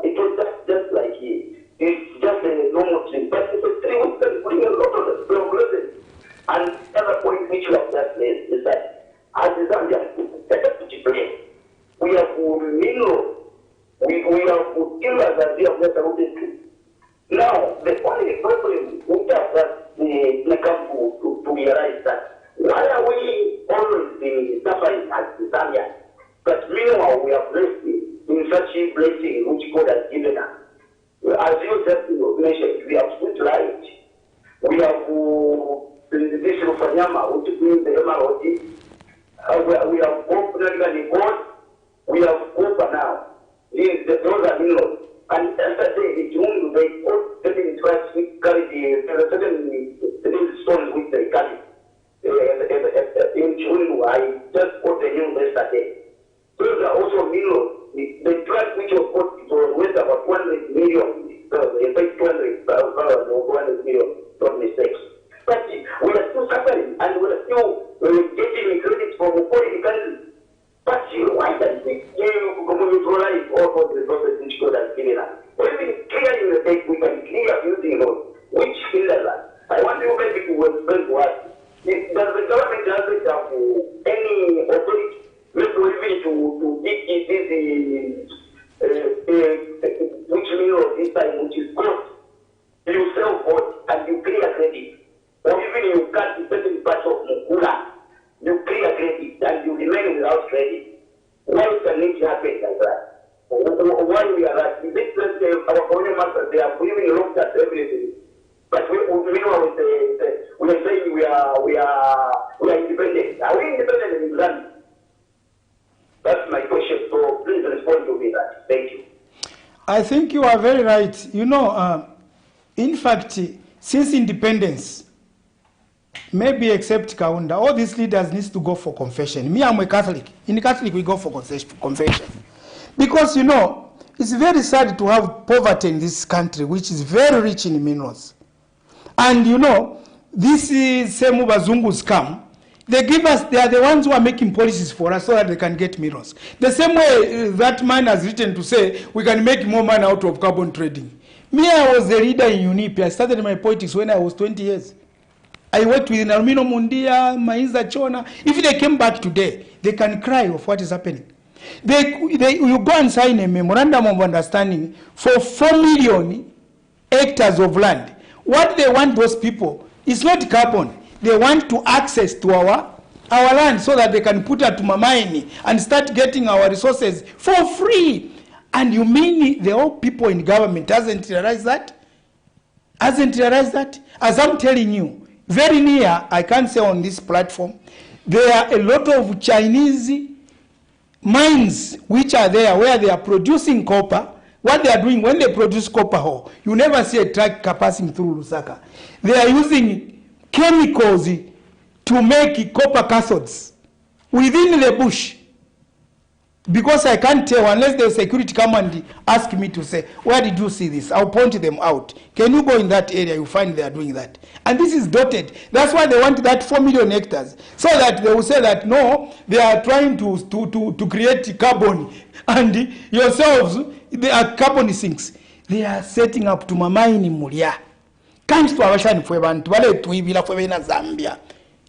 It was just like it's just a normal thing. But it's a tree which can bring a lot of progress. And the other point which you have just made is that as Zambia, we have minerals. We have timber that we have not alluded to. Now, the only problem we have come to realize that why are we always being suffering as Zambia? But meanwhile, we are blessed in such a blessing which God has given us. As you just mentioned, we have street light. We have this Rufanyama, which means the emerald. We have gold. We have copper now. Those are minerals. And yesterday, the June, they put certain tracks which carry certain stones which they carry. In June, I just put the news yesterday. Those are also minerals. The track which was put, it was worth about 200 million. They paid 200,000 or 200 million, not mistakes. But we are still suffering and we are still getting credit from foreign countries. But why does it neutralize all the resources which God has given us? When we clear in the text, we can clear using those, which hinders us. I want you maybe to explain to us, does the government doesn't have any authority, maybe to dig this, which mineral this time, which is gold, you sell gold and you clear credit, or even you cut certain parts of Mukula, you clear credit and you remain without credit. Why can it happen like that? Why we are that? Our foreign masters, they have really looked at everything. But meanwhile, we are saying we are independent. Are we independent in Zambia? That's my question. So please respond to me that. Thank you. I think you are very right. You know, in fact, since independence, maybe except Kaunda, all these leaders need to go for confession. Me, I'm a Catholic. In Catholic, we go for confession. Because, you know, it's very sad to have poverty in this country, which is very rich in minerals. And, you know, this same Bazungus come. They give us, they are the ones who are making policies for us so that they can get minerals. The same way that man has written to say, we can make more money out of carbon trading. Me, I was a leader in UNIP. I started my politics when I was 20 years. I worked with Alumino Mundia, Mainza Chona. If they came back today, they can cry of what is happening. You go and sign a memorandum of understanding for 4 million hectares of land. What they want those people is not carbon. They want to access to our land so that they can put it to Mamaini and start getting our resources for free. And you mean the old people in government hasn't realized that? Hasn't realized that? As I'm telling you, very near, I can't say on this platform, there are a lot of Chinese mines which are there where they are producing copper. What they are doing when they produce copper, you never see a truck passing through Lusaka. They are using chemicals to make copper cathodes within the bush. Because I can't tell unless the security come and ask me to say, where did you see this? I'll point them out. Can you go in that area? You find they are doing that. And this is dotted. That's why they want that 4 million hectares. So that they will say that, no, they are trying to create carbon. And yourselves, they are carbon sinks. They are setting up to Mamaini Muria. kanti twabashani fwe bantu bale tuibila fwe na Zambia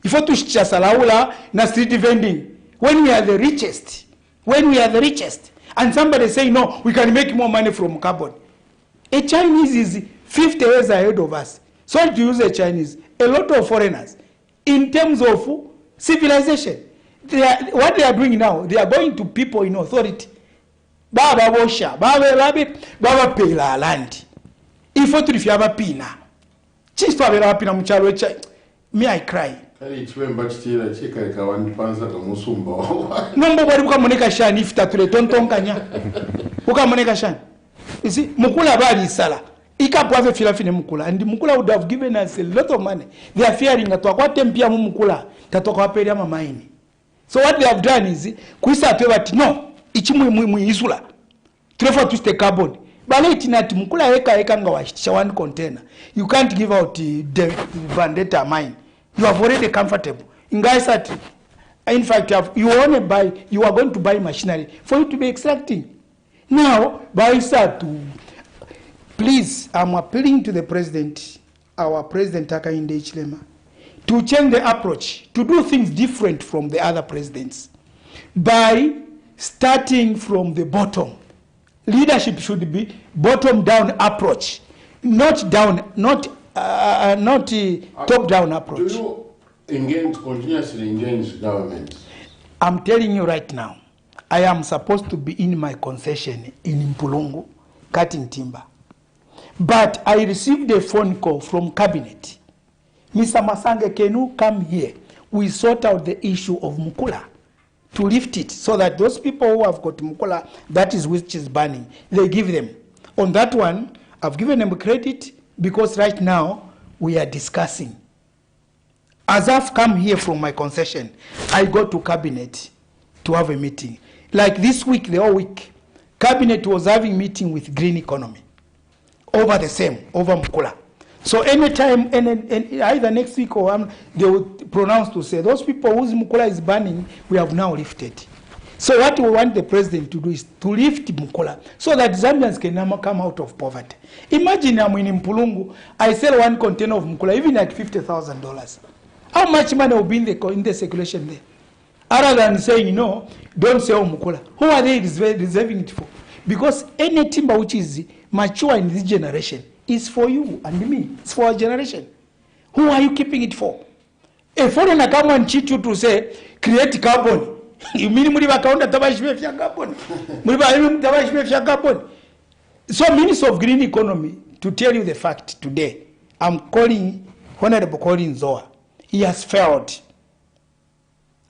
ifo tushitsa laula na street vending when we are the richest, and somebody say no, we can make more money from carbon. A Chinese is 50 years ahead of us. Sorry to use a Chinese, a lot of foreigners in terms of civilization. What they are doing now, they are going to people in authority. Baba Bosha, Baba Pela land. If you have a pina, just for a pina, me I cry. Number one, Ukamoneka Shan, if Tature Tonton Kanya. Ukamoneka Shan. You see, Mukula Badi Sala. Ika Pave Filafine Mukula, and the Mukula would have given us a lot of money. They are fearing that Tempia Mukula, Tatoka Periama Maini. So what they have done is, Kuisa Tewat, no, Ichimu Isula. Trefor to stay carbon. Baletinat Mukula Eka Ngawash, one container. You can't give out the vendetta mine. You have already comfortable. In guys, in fact, you want to buy, you are going to buy machinery for you to be extracting. Now, by to please, I'm appealing to the president, our president Hakainde Hichilema, to change the approach, to do things different from the other presidents, by starting from the bottom. Leadership should be bottom-down approach, not down, not top-down approach. Do you continuously engage government? I'm telling you right now, I am supposed to be in my concession in Mpulungu, cutting timber. But I received a phone call from cabinet. Mr. Masange, can you come here? We sort out the issue of Mukula to lift it so that those people who have got Mukula, that is which is burning, they give them. On that one, I've given them credit because right now we are discussing. As I've come here from my concession, I go to cabinet to have a meeting. Like this week, the whole week, cabinet was having meeting with green economy over the same, over Mukula. So anytime, either next week or they will pronounce to say, those people whose Mukula is burning, we have now lifted. So what we want the president to do is to lift Mukula so that Zambians can now come out of poverty. Imagine I'm in Mpulungu, I sell one container of Mukula, even at $50,000. How much money will be in the circulation there? Other than saying, no, don't sell Mukula. Who are they reserving it for? Because any timber which is mature in this generation is for you and me. It's for our generation. Who are you keeping it for? A foreigner come and cheat you to say, create carbon. You mean carbon? So, Minister of Green Economy, to tell you the fact today, I'm calling Honorable Colin Zoa. He has failed.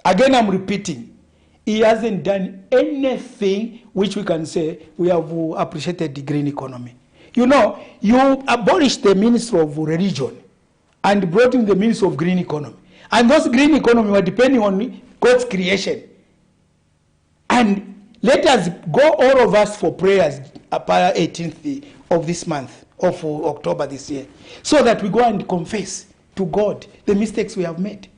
Again, I'm repeating. He hasn't done anything which we can say we have appreciated the green economy. You know, you abolished the Minister of Religion and brought in the Minister of Green Economy. And those green economy were depending on God's creation. And let us go, all of us, for prayers upon 18th of this month, of October this year, so that we go and confess to God the mistakes we have made.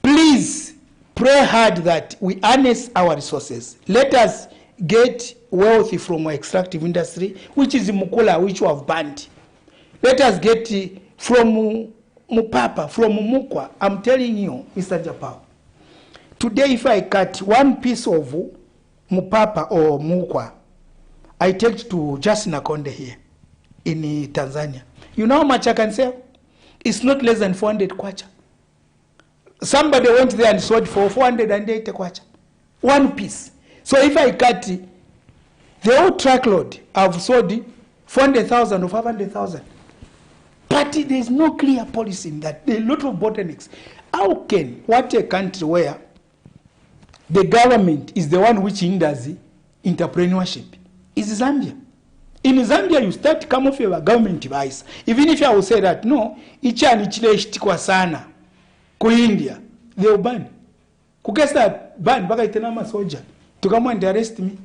Please pray hard that we harness our resources. Let us get wealthy from our extractive industry, which is Mukula, which we have banned. Let us get from Mupapa, from Mukwa. I'm telling you, Mr. Japao, today if I cut one piece of Mupapa or Mukwa, I take to just Nakonde here in Tanzania. You know how much I can sell? It's not less than 400 kwacha. Somebody went there and sold for 480 kwacha. One piece. So if I cut the whole truckload, I've sold 400,000 or 500,000. But there is no clear policy in that. There are a lot of bottlenecks. How can, what a country where the government is the one which hinders entrepreneurship is Zambia. In Zambia, you start to come off your government device. Even if I will say that, no, ichi anichile ishtikwa sana. Ku India, they will ban. Kukesa ban, baka itenama soja. To come and arrest me.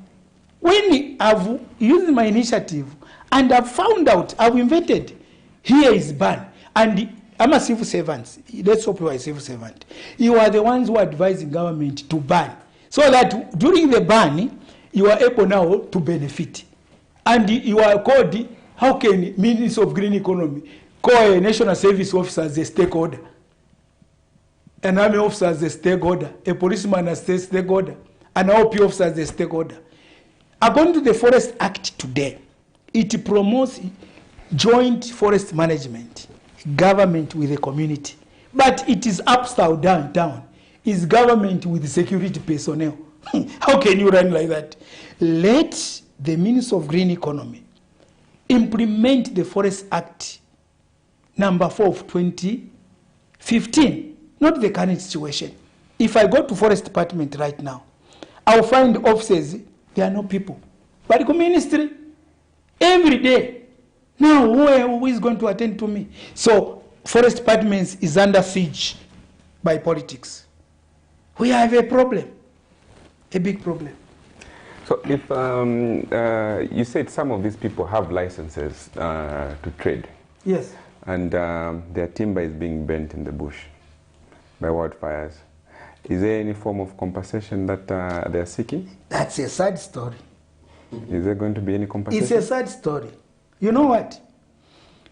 When I've used my initiative and I've found out, I've invented, here is ban. And I'm a civil servant. Let's hope you are a civil servant. You are the ones who are advising government to ban. So that during the ban, you are able now to benefit. And you are called How can Minister of Green Economy call a national service officer as a stakeholder, an army officer as a stakeholder, a policeman as a stakeholder, an OP officer as a stakeholder? According to the Forest Act today, it promotes joint forest management, government with the community. But it is upside down. It's government with security personnel. How can you run like that? Let the Minister of Green Economy implement the Forest Act number 4 of 2015, not the current situation. If I go to Forest Department right now, I'll find offices, there are no people. But the ministry, every day, now who is going to attend to me? So Forest Department is under siege by politics. We have a problem, a big problem. So if you said some of these people have licenses to trade. Yes. And their timber is being burnt in the bush by wildfires. Is there any form of compensation that they are seeking? That's a sad story. Is there going to be any compensation? It's a sad story. You know what?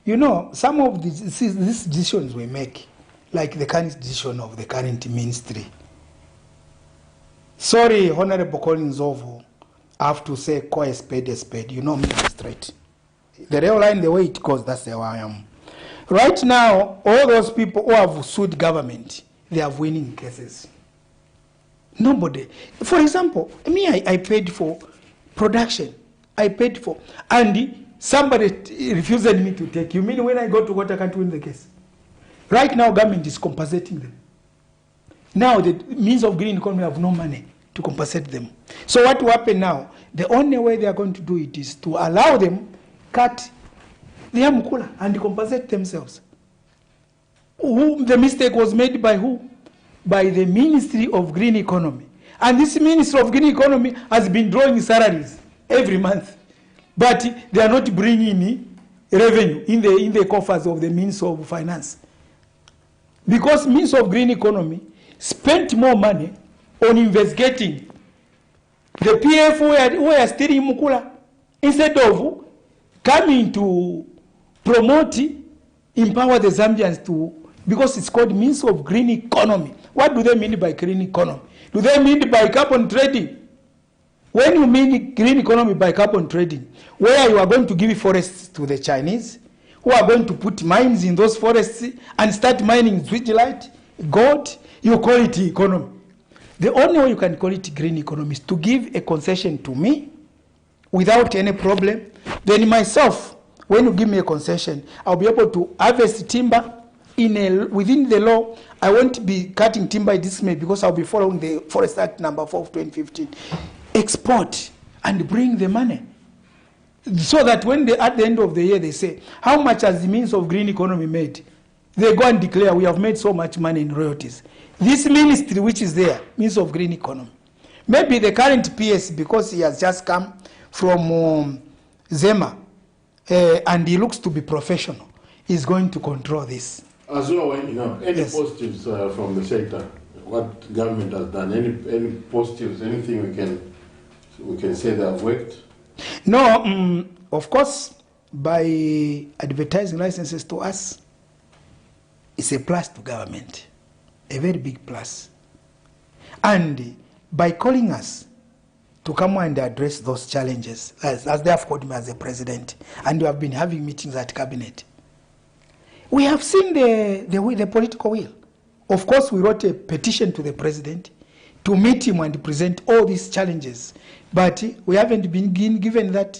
You know, some of these decisions we make, like the current decision of the current ministry. Sorry, Honorable Collins Ovo, I have to say, call a spade a spade. You know me straight. The rail line, the way it goes, that's the way I am. Right now, all those people who have sued government, they have winning cases. Nobody. For example, me, I paid for production. I paid for, and somebody refused me to take. You mean when I go to court, I can't win the case? Right now, government is compensating them. Now, the means of green economy have no money to compensate them. So what will happen now? The only way they are going to do it is to allow them cut their mukula and compensate themselves. The mistake was made by who? By the Ministry of Green Economy. And this Ministry of Green Economy has been drawing salaries every month. But they are not bringing in revenue in the coffers of the Ministry of Finance. Because Ministry of Green Economy spent more money on investigating the PF who are stealing mukula instead of coming to promote, empower the Zambians to, because it's called means of green economy. What do they mean by green economy? Do they mean by carbon trading? When you mean green economy by carbon trading, where you are going to give forests to the Chinese, who are going to put mines in those forests and start mining Zwitserland, gold, you call it economy. The only way you can call it green economy is to give a concession to me without any problem. Then myself, when you give me a concession, I'll be able to harvest timber within the law. I won't be cutting timber in this May because I'll be following the Forest Act number 4 of 2015. Export and bring the money. So that when at the end of the year they say, how much has the means of green economy made? They go and declare, we have made so much money in royalties. This ministry which is there, means of green economy. Maybe the current PS, because he has just come from ZEMA, and he looks to be professional, is going to control this. As well, any yes. Positives from the sector, what government has done, any positives, anything we can say that have worked? No, of course, by advertising licenses to us, it's a plus to government, a very big plus. And by calling us to come and address those challenges, as they have called me as the president, and we have been having meetings at cabinet, we have seen the political will. Of course, we wrote a petition to the president to meet him and present all these challenges, but we haven't been given that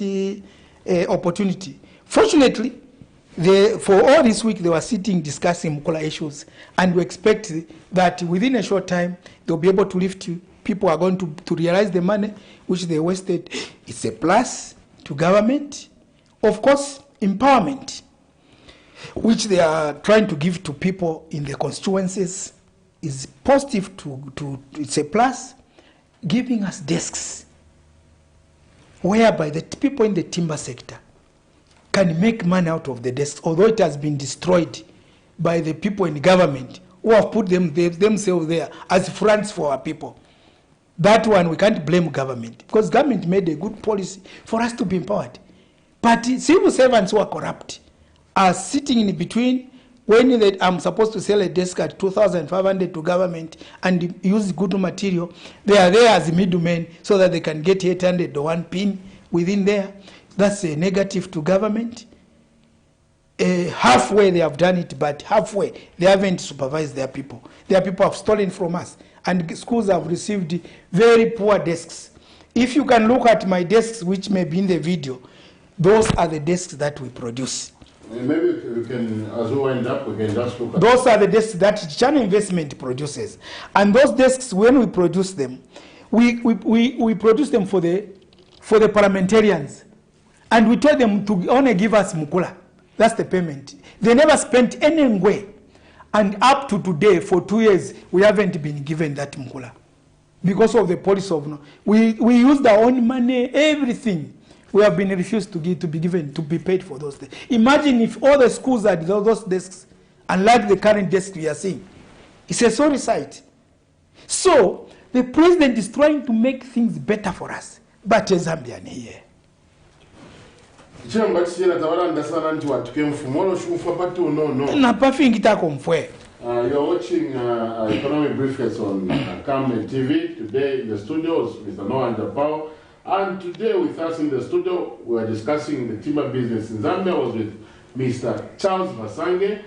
opportunity. Fortunately, for all this week, they were sitting discussing Mukula issues, and we expect that within a short time, they'll be able to lift you. People are going to realize the money which they wasted. It's a plus to government. Of course, empowerment, which they are trying to give to people in the constituencies, is positive it's a plus. Giving us desks, whereby the people in the timber sector can make money out of the desks, although it has been destroyed by the people in government who have put themselves there as fronts for our people. That one, we can't blame government, because government made a good policy for us to be empowered. But civil servants who are corrupt are sitting in between. When I'm supposed to sell a desk at 2,500 to government and use good material, they are there as middlemen so that they can get 800 or 1 pin within there. That's a negative to government. Halfway they have done it, but halfway they haven't supervised their people. Their people have stolen from us, and schools have received very poor desks. If you can look at my desks, which may be in the video, those are the desks that we produce. Maybe we can, as we wind up, we can just look at. Those are the desks that China Investment produces, and those desks, when we produce them, we produce them for the parliamentarians, and we tell them to only give us mukula. That's the payment. They never spent any way, and up to today, for 2 years, we haven't been given that mukula because of the policy of no. We used our own money, everything. We have been refused to be paid for those things. Imagine if all the schools had those desks, unlike the current desk we are seeing. It's a sorry sight. So the president is trying to make things better for us, but a Zambian here. You are watching Economic Briefcase on Carmen TV. Today in the studios, Mr. Noah and Japao. And today with us in the studio, we are discussing the timber business in Zambia. I was with Mr. Charles MASANGE,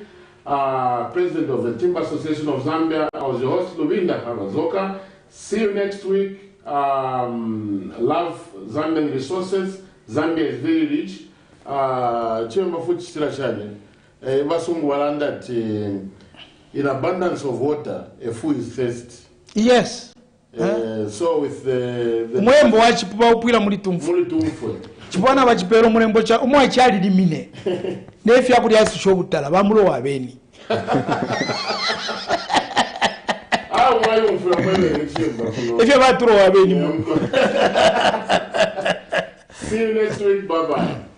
President of the Timber Association of Zambia. I was your host, Luvinda Harazoka. See you next week. Love Zambian resources. Zambia is very rich. In abundance of water, a fool is thirsty. Yes. So with the mwembo wachipupa upwila mulitumfu chipwana wachipero mulembo cha umwa chali limine nefi yakuli yasi shobutala bamulo wabeni ifya baturo wabeni See you next week. Bye bye.